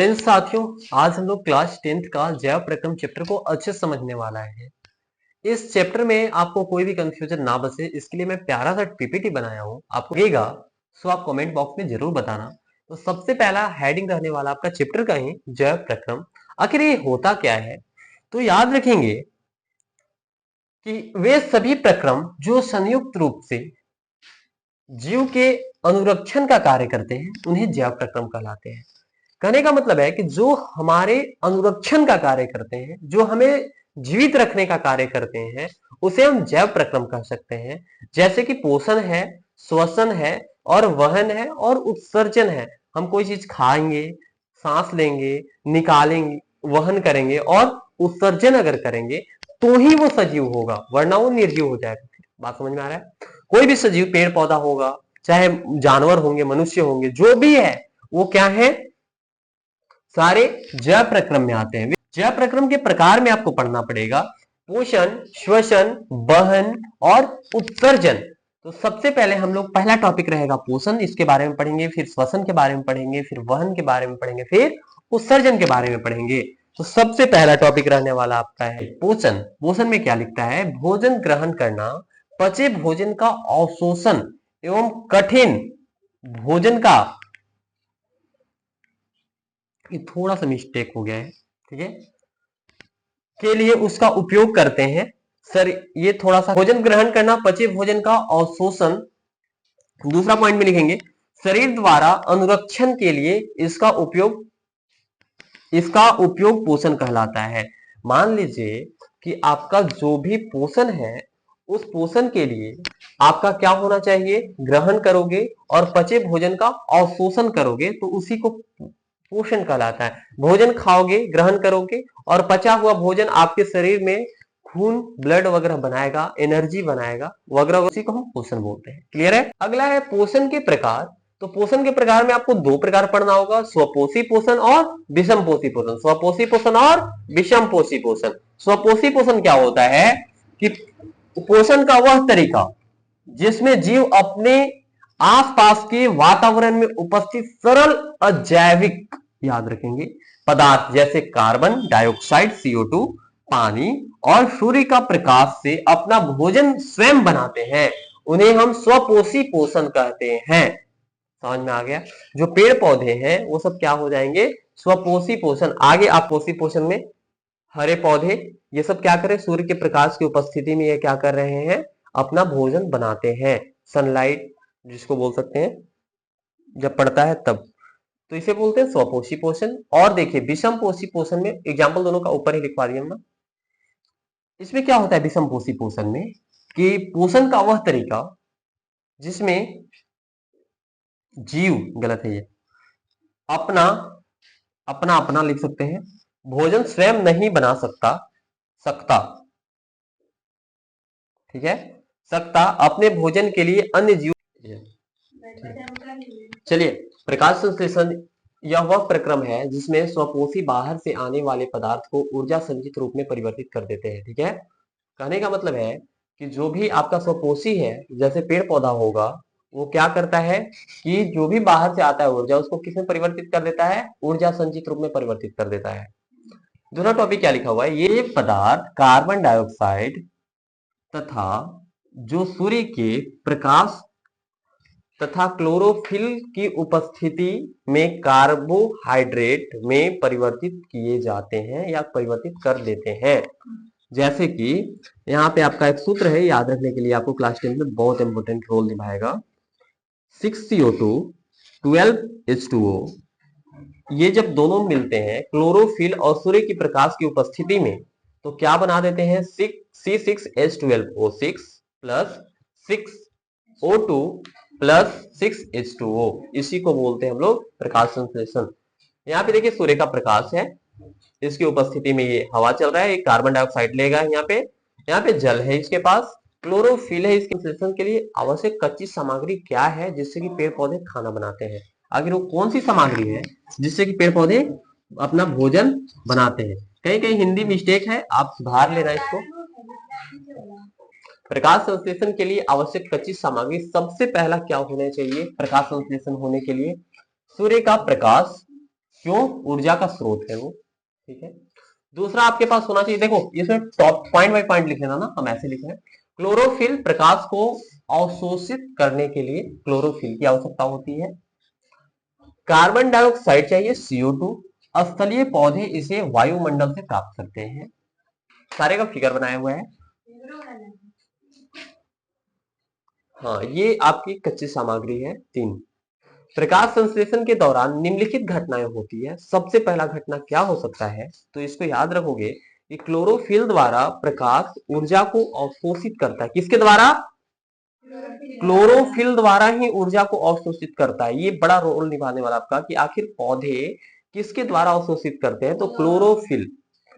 Tenth साथियों, आज हम लोग क्लास 10th का जैव प्रक्रम चैप्टर को अच्छे से समझने वाला है। इस चैप्टर में आपको कोई भी कंफ्यूजन ना बचे, इसके लिए मैं प्यारा सा पीपीटी बनाया हूँ, आपको लगेगा तो आप कमेंट बॉक्स में जरूर बताना। तो सबसे पहला हेडिंग रहने वाला आपका चैप्टर का ही जैव प्रक्रम। आखिर ये होता क्या है? तो याद रखेंगे कि वे सभी प्रक्रम जो संयुक्त रूप से जीव के अनुरक्षण का कार्य करते हैं उन्हें जैव प्रक्रम कहलाते हैं। कहने का मतलब है कि जो हमारे अनुरक्षण का कार्य करते हैं, जो हमें जीवित रखने का कार्य करते हैं, उसे हम जैव प्रक्रम कह सकते हैं। जैसे कि पोषण है, श्वसन है और वहन है और उत्सर्जन है। हम कोई चीज खाएंगे, सांस लेंगे, निकालेंगे, वहन करेंगे और उत्सर्जन अगर करेंगे तो ही वो सजीव होगा, वरना वो निर्जीव हो जाएगा। बात समझ में आ रहा है? कोई भी सजीव, पेड़ पौधा होगा, चाहे जानवर होंगे, मनुष्य होंगे, जो भी है वो क्या है, सारे जैव प्रक्रम में आते हैं। जैव प्रक्रम के प्रकार में आपको पढ़ना पड़ेगा पोषण, श्वसन, वहन और उत्सर्जन। तो सबसे पहले हम लोग पहला टॉपिक रहेगा पोषण, इसके बारे में पढ़ेंगे, फिर श्वसन के बारे में पढ़ेंगे, फिर वहन के बारे में पढ़ेंगे, फिर उत्सर्जन के बारे में पढ़ेंगे। तो सबसे पहला टॉपिक रहने वाला आपका है पोषण। पोषण में क्या लिखता है? भोजन ग्रहण करना, पचे भोजन का अवशोषण एवं कठिन भोजन का, ये थोड़ा सा मिस्टेक हो गया है, ठीक है, के लिए उसका उपयोग करते हैं। सर ये थोड़ा सा, भोजन ग्रहण करना, पचे भोजन का अवशोषण। दूसरा पॉइंट में लिखेंगे शरीर द्वारा अनुरक्षण के लिए इसका उपयोग पोषण कहलाता है। मान लीजिए कि आपका जो भी पोषण है, उस पोषण के लिए आपका क्या होना चाहिए? ग्रहण करोगे और पचे भोजन का अवशोषण करोगे तो उसी को पोषण कहलाता है। भोजन खाओगे, ग्रहण करोगे और पचा हुआ भोजन आपके शरीर में खून, ब्लड वगैरह बनाएगा, एनर्जी बनाएगा वगैरह, उसी को हम पोषण बोलते हैं। क्लियर है? अगला है पोषण के प्रकार। तो पोषण के प्रकार में आपको दो प्रकार पढ़ना होगा, स्वपोषी पोषण और विषम पोषी पोषण। स्वपोषी पोषण और विषम पोषी पोषण। स्वपोषी पोषण क्या होता है कि पोषण का वह तरीका जिसमें जीव अपने आसपास के वातावरण में उपस्थित सरल अजैविक, याद रखेंगे, पदार्थ जैसे कार्बन डाइऑक्साइड, CO2, पानी और सूर्य का प्रकाश से अपना भोजन स्वयं बनाते हैं, उन्हें हम स्वपोषी पोषण कहते हैं। समझ में आ गया? जो पेड़ पौधे हैं वो सब क्या हो जाएंगे? स्वपोषी पोषण। आगे आप पोषी पोषण में हरे पौधे, ये सब क्या करें? सूर्य के प्रकाश की उपस्थिति में ये क्या कर रहे हैं? अपना भोजन बनाते हैं। सनलाइट जिसको बोल सकते हैं, जब पड़ता है तब, तो इसे बोलते हैं स्वपोषी पोषण। और देखिए विषम पोषी पोषण में एग्जाम्पल दोनों का ऊपर ही लिखवा दिया ना। इसमें क्या होता है विषम पोषी पोषण में कि पोषण का वह तरीका जिसमें जीव, गलत है ये, अपना अपना अपना लिख सकते हैं, भोजन स्वयं नहीं बना सकता, ठीक है, सकता, अपने भोजन के लिए अन्य जीव। चलिए, प्रकाश संश्लेषण यह वह प्रक्रम है जिसमें स्वपोषी बाहर से आने वाले पदार्थ को ऊर्जा संचित रूप में परिवर्तित कर देते हैं। ठीक है, कहने का मतलब है कि जो भी आपका स्वपोषी है, जैसे पेड़ पौधा होगा, वो क्या करता है कि जो भी बाहर से आता है ऊर्जा, उसको किसमें परिवर्तित कर देता है? ऊर्जा संचित रूप में परिवर्तित कर देता है। दूसरा टॉपिक क्या लिखा हुआ है? ये पदार्थ कार्बन डाइऑक्साइड तथा जो सूर्य के प्रकाश तथा क्लोरोफिल की उपस्थिति में कार्बोहाइड्रेट में परिवर्तित किए जाते हैं या परिवर्तित कर देते हैं। जैसे कि यहाँ पे आपका एक सूत्र है, याद रखने के लिए आपको क्लास 10 में बहुत इंपॉर्टेंट रोल निभाएगा। 6CO2 12H2O, ये जब दोनों मिलते हैं क्लोरोफिल और सूर्य की प्रकाश की उपस्थिति में, तो क्या बना देते हैं? C6H12O6 plus 6O2 plus 6H2O। इसी को बोलते हैं हम लोग प्रकाश संश्लेषण। यहाँ पे देखिए सूर्य का प्रकाश है, इसकी उपस्थिति में ये हवा चल रहा है, एक कार्बन डाइऑक्साइड लेगा, यहाँ पे जल है, इसके पास क्लोरोफिल है। इसके संश्लेषण के लिए आवश्यक कच्ची सामग्री क्या है जिससे कि पेड़ पौधे खाना बनाते हैं? आखिर वो कौन सी सामग्री है जिससे कि पेड़ पौधे अपना भोजन बनाते हैं? कहीं कहीं हिंदी मिस्टेक है, आप सुधार लेना इसको। प्रकाश संश्लेषण के लिए आवश्यक कच्ची सामग्री, सबसे पहला क्या होना चाहिए प्रकाश संश्लेषण होने के लिए? सूर्य का प्रकाश, क्यों? ऊर्जा का स्रोत है वो, ठीक है। दूसरा आपके पास होना चाहिए, देखो इसमें टॉप पॉइंट बाय पॉइंट लिख लेना ना, हम ऐसे लिख रहे हैं। क्लोरोफिल प्रकाश को अवशोषित करने के लिए क्लोरोफिल की आवश्यकता होती है। कार्बन डाइऑक्साइड चाहिए CO2, स्थलीय पौधे इसे वायुमंडल से प्राप्त करते हैं। सारे का फिगर बनाया हुआ है। हाँ, ये आपकी कच्ची सामग्री है 3। प्रकाश संश्लेषण के दौरान निम्नलिखित घटनाएं होती है। सबसे पहला घटना क्या हो सकता है, तो इसको याद रखोगे कि क्लोरोफिल द्वारा प्रकाश ऊर्जा को अवशोषित करता है। किसके द्वारा? क्लोरोफिल द्वारा ही ऊर्जा को अवशोषित करता है। ये बड़ा रोल निभाने वाला आपका कि आखिर पौधे किसके द्वारा अवशोषित करते हैं, तो क्लोरोफिल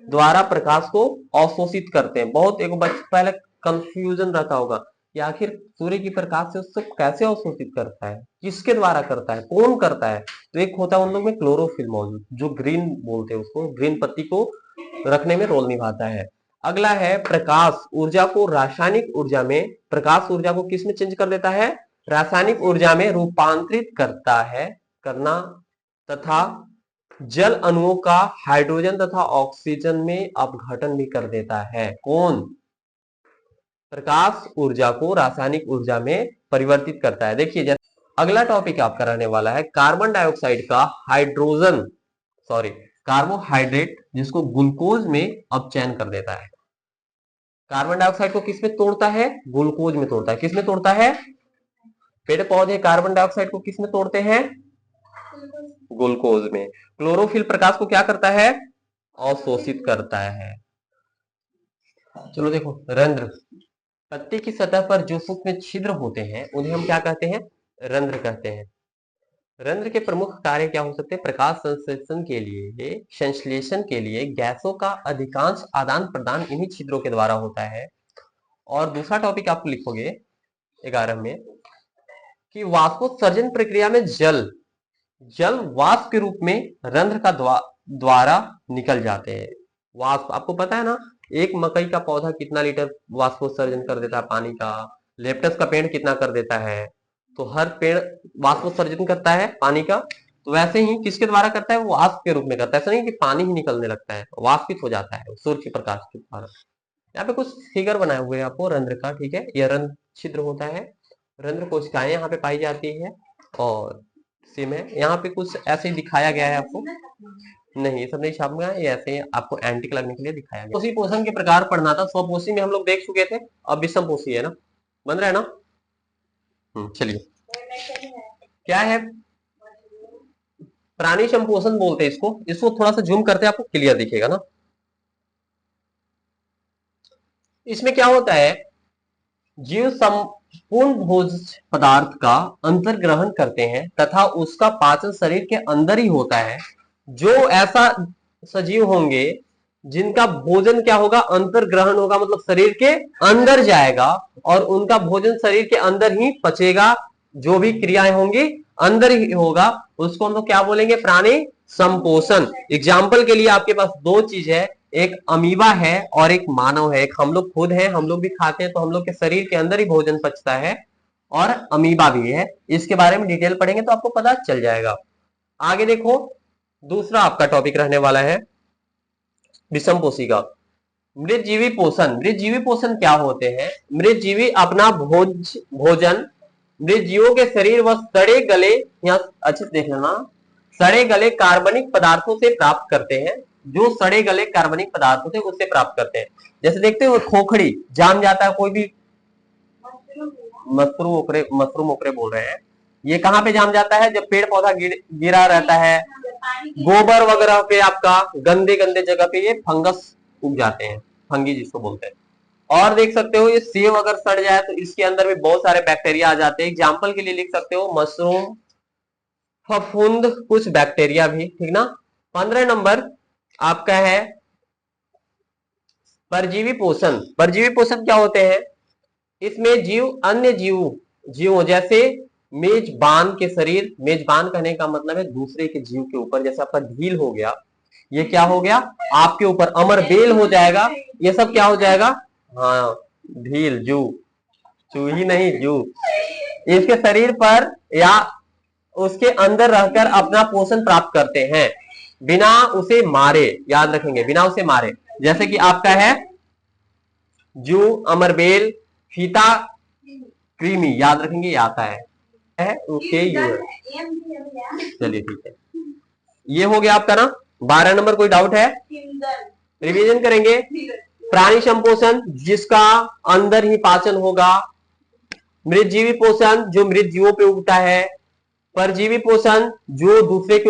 द्वारा प्रकाश को अवशोषित करते हैं। बहुत एक पहले कंफ्यूजन रहता होगा कि आखिर सूर्य की प्रकाश से उसको कैसे अवशोषित करता है, किसके द्वारा करता है, कौन करता है। तो एक होता है उन लोग में क्लोरोफिल मौजूद, जो ग्रीन बोलते हैं उसको, ग्रीन पत्ती को रखने में रोल निभाता है। अगला है प्रकाश ऊर्जा को रासायनिक ऊर्जा में, प्रकाश ऊर्जा को किस में चेंज कर देता है? रासायनिक ऊर्जा में रूपांतरित करता है, करना, तथा जल अणुओं का हाइड्रोजन तथा ऑक्सीजन में अपघटन भी कर देता है। कौन? प्रकाश ऊर्जा को रासायनिक ऊर्जा में परिवर्तित करता है। देखिए अगला टॉपिक आपका रहने वाला है कार्बन डाइऑक्साइड का हाइड्रोजन सॉरी कार्बोहाइड्रेट, जिसको ग्लूकोज में अपचयन कर देता है। कार्बन डाइऑक्साइड को किस में तोड़ता है? ग्लूकोज में तोड़ता है। किस में तोड़ता है? पेड़ पौधे कार्बन डाइऑक्साइड को किस में तोड़ते हैं? ग्लूकोज में। क्लोरोफिल प्रकाश को क्या करता है? अवशोषित करता है। चलो देखो, रंध्र, पत्ती की सतह पर जो सूक्ष्म छिद्र होते हैं उन्हें हम क्या कहते हैं? रंध्र कहते हैं। रंध्र के प्रमुख कार्य क्या हो सकते हैं? प्रकाश संश्लेषण के लिए गैसों का अधिकांश आदान प्रदान इन्हीं छिद्रों के द्वारा होता है। और दूसरा टॉपिक आप लिखोगे 11 में कि वाष्पोत्सर्जन प्रक्रिया में जल वाष्प के रूप में रंध्र का द्वारा निकल जाते हैं। वाष्प आपको पता है ना, एक मकई का पौधा कितना लीटर वाष्पोत्सर्जन कर देता है पानी का, लेप्टस का पेड़ कितना कर देता है। तो हर पेड़ वाष्पोत्सर्जन करता है पानी का, तो वैसे ही किसके द्वारा करता है? वो वाष्प के रूप में करता है। ऐसा नहीं कि पानी ही निकलने लगता है, वाष्पित हो जाता है सूर्य के प्रकाश के द्वारा। यहाँ पे कुछ फिगर बनाए हुए हैं आपको रंध्र का, ठीक है। यह रंध्र छिद्र होता है, रंध्र कोशिकाएं यहाँ पे पाई जाती है। और सेम है, यहाँ पे कुछ ऐसे ही दिखाया गया है आपको। नहीं, ये सब नहीं छापूंगा, ये ऐसे आपको एंटिक लगने के लिए दिखाया गया। उसी पोषण के प्रकार पढ़ना था। स्वपोषी में हम लोग देख चुके थे, अब विषमपोषी है ना, बन रहा है ना। चलिए, क्या है? प्राणी संपोषण बोलते हैं इसको। इसको थोड़ा सा जूम करते हैं, आपको क्लियर दिखेगा ना। इसमें क्या होता है? जीव संपूर्ण भोज पदार्थ का अंतर्ग्रहण करते हैं तथा उसका पाचन शरीर के अंदर ही होता है। जो ऐसा सजीव होंगे जिनका भोजन क्या होगा? अंतर्ग्रहण होगा, मतलब शरीर के अंदर जाएगा और उनका भोजन शरीर के अंदर ही पचेगा। जो भी क्रियाएं होंगी अंदर ही होगा, उसको हम लोग क्या बोलेंगे? प्राणी संपोषण। एग्जाम्पल के लिए आपके पास 2 चीज है, एक अमीबा है और एक मानव है। एक हम लोग खुद हैं, हम लोग भी खाते हैं, तो हम लोग के शरीर के अंदर ही भोजन पचता है, और अमीबा भी है। इसके बारे में डिटेल पढ़ेंगे तो आपको पता चल जाएगा। आगे देखो, दूसरा आपका टॉपिक रहने वाला है विषमपोषी का मृतजीवी पोषण। मृतजीवी पोषण क्या होते हैं? मृतजीवी अपना भोजन मृतजीवों के शरीर व सड़े गले, यहाँ अच्छे से देख लेना, सड़े गले कार्बनिक पदार्थों से प्राप्त करते हैं। जो सड़े गले कार्बनिक पदार्थों से उससे प्राप्त करते हैं। जैसे देखते हो खोखड़ी जाम जाता है, कोई भी मशरूम ओकरे बोल रहे हैं, ये कहाँ पे जाम जाता है? जब पेड़ पौधा गिरा रहता है, गोबर वगैरह पे, आपका गंदे गंदे जगह पे ये फंगस उग जाते हैं, फंगी जिसको बोलते हैं। और देख सकते हो ये सेब अगर सड़ जाए तो इसके अंदर भी बहुत सारे बैक्टीरिया आ जाते हैं। एग्जाम्पल के लिए लिख सकते हो मशरूम, फफूंद, कुछ बैक्टीरिया भी, ठीक ना। 15 नंबर आपका है परजीवी पोषण। परजीवी पोषण क्या होते हैं? इसमें जीव अन्य जीवों जैसे मेजबान के शरीर, मेजबान कहने का मतलब है दूसरे के जीव के ऊपर, जैसे आपका ढील हो गया, ये क्या हो गया? आपके ऊपर अमर बेल हो जाएगा, ये सब क्या हो जाएगा? हाँ, ढील, जू, चूही नहीं, जू, इसके शरीर पर या उसके अंदर रहकर अपना पोषण प्राप्त करते हैं। बिना उसे मारे, याद रखेंगे, बिना उसे मारे। जैसे कि आपका है जू, अमरबेल, फीता, क्रीमी, याद रखेंगे, ये आता है ओके यू है। चलिए ठीक है, ये हो गया आपका ना 12 नंबर। कोई डाउट है? रिवीजन करेंगे। प्राणी संपोषण जिसका अंदर ही पाचन होगा, मृतजीवी पोषण जो मृत जीवों पे उगता है, परजीवी पोषण जो दूसरे के